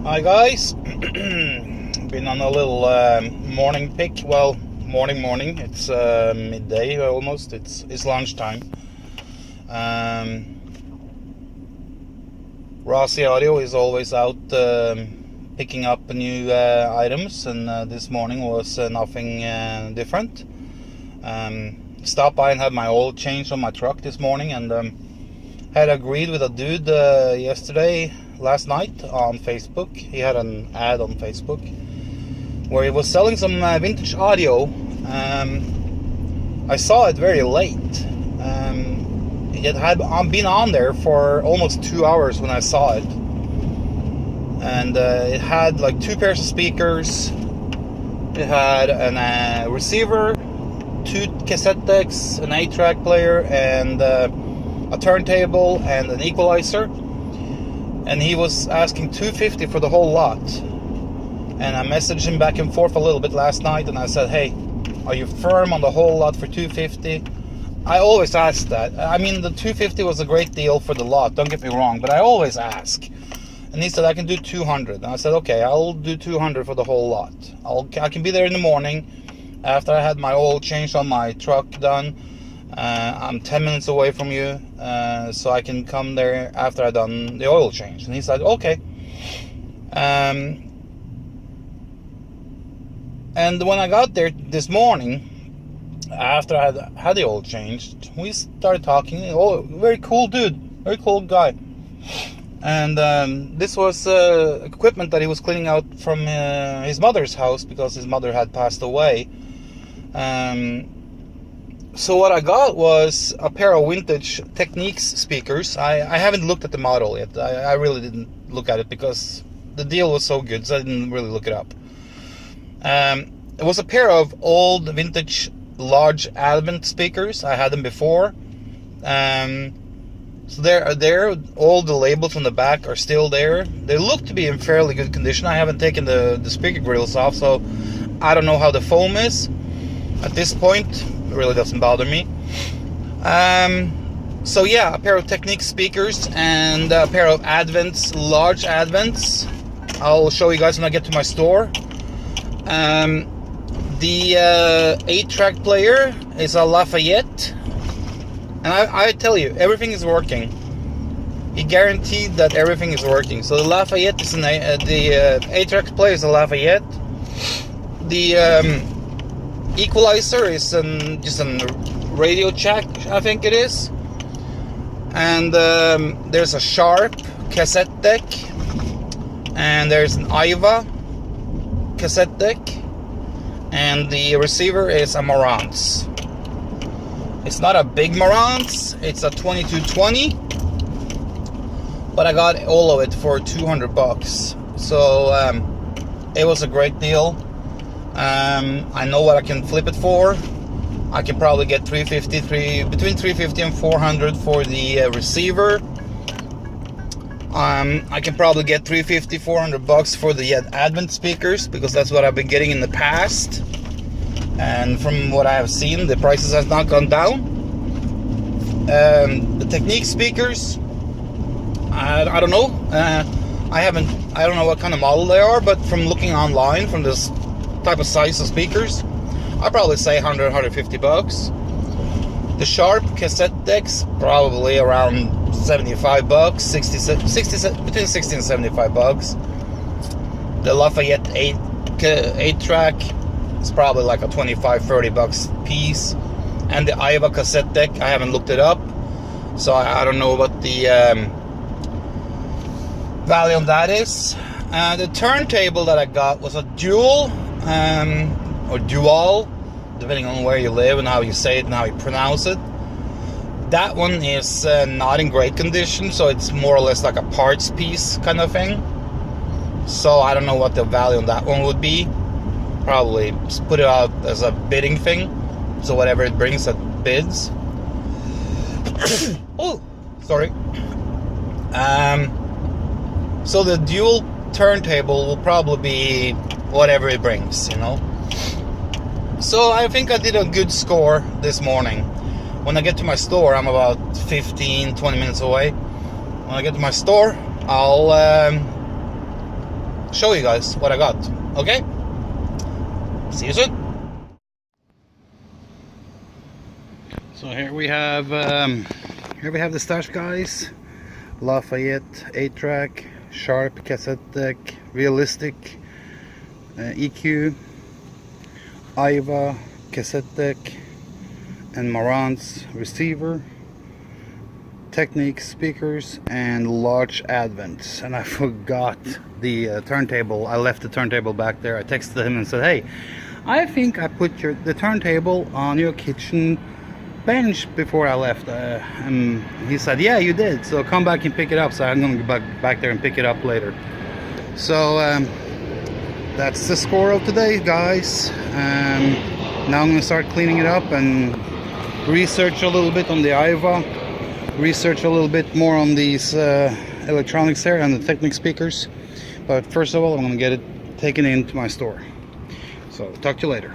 Hi guys, been on a little morning pick. Well, morning. It's midday almost. It's lunchtime. Rossi Audio is always out picking up new items, and this morning was nothing different. Stopped by and had my oil changed on my truck this morning, and had agreed with a dude last night on Facebook. He had an ad on Facebook where he was selling some vintage audio. I saw it very late. It had been on there for almost 2 hours when I saw it, and it had like 2 pairs of speakers. It had a receiver, 2 cassette decks, an 8-track player, and a turntable and an equalizer. And he was asking $250 for the whole lot. And I messaged him back and forth a little bit last night, and I said, hey, are you firm on the whole lot for $250? I always ask that. I mean, the $250 was a great deal for the lot, don't get me wrong, but I always ask. And he said, I can do $200. And I said, okay, I'll do $200 for the whole lot. I can be there in the morning after I had my oil changed on my truck done. I'm 10 minutes away from you, so I can come there after I've done the oil change. And he said, okay. And when I got there this morning, after I had the oil changed, we started talking. Oh, very cool dude, very cool guy. And this was equipment that he was cleaning out from his mother's house because his mother had passed away. So what I got was a pair of vintage Techniques speakers. I haven't looked at the model yet. I really didn't look at it because the deal was so good, so I didn't really look it up. It was a pair of old vintage Large Advent speakers. I had them before. So they're all the labels on the back are still there. They look to be in fairly good condition. I haven't taken the speaker grills off, so I don't know how the foam is at this point. It really doesn't bother me. So yeah, a pair of Technique speakers and a pair of Advents, Large Advents. I'll show you guys when I get to my store. The 8-track player is a Lafayette, and I tell you, everything is working. He guaranteed that everything is working. So the Lafayette is the 8-track player is a Lafayette. The equalizer is just a radio jack, I think it is. And there's a Sharp cassette deck, and there's an Iva cassette deck, and the receiver is a Marantz. It's not a big Marantz, it's a 2220, but I got all of it for $200. So it was a great deal. I know what I can flip it for. I can probably get between $350 and $400 for the receiver. I can probably get $350, $400 for the Advent speakers, because that's what I've been getting in the past. And from what I have seen, the prices have not gone down. The Technique speakers, I don't know. I don't know what kind of model they are, but from looking online, from this type of size of speakers, I'd probably say $100, $150. The Sharp cassette decks, probably around $75, between $60 and $75. The Lafayette 8-track is probably like a $25, $30 piece. And the Iva cassette deck, I haven't looked it up, so I don't know what the value on that is. The turntable that I got was a dual, or dual, depending on where you live and how you say it and how you pronounce it. That one is not in great condition, so it's more or less like a parts piece kind of thing. So I don't know what the value on that one would be. Probably just put it out as a bidding thing, so whatever it brings at bids. Oh, sorry. So the dual turntable will probably be whatever it brings, you know. So I think I did a good score this morning. When I get to my store, I'm about 15-20 minutes away. When I get to my store, I'll show you guys what I got. Okay? See you soon. So here we have the stash, guys. Lafayette 8-track, Sharp cassette deck, Realistic EQ, Iva cassette deck, and Marantz receiver, Technique speakers, and Large Advent. And I forgot the turntable. I left the turntable back there. I texted him and said, hey, I think I put the turntable on your kitchen bench before I left. And he said, yeah, you did, so come back and pick it up. So I'm gonna go back there and pick it up later. So that's the score of today, guys. Now I'm gonna start cleaning it up and research a little bit on the Iva, research a little bit more on these electronics here and the Technic speakers. But first of all, I'm gonna get it taken into my store. So talk to you later.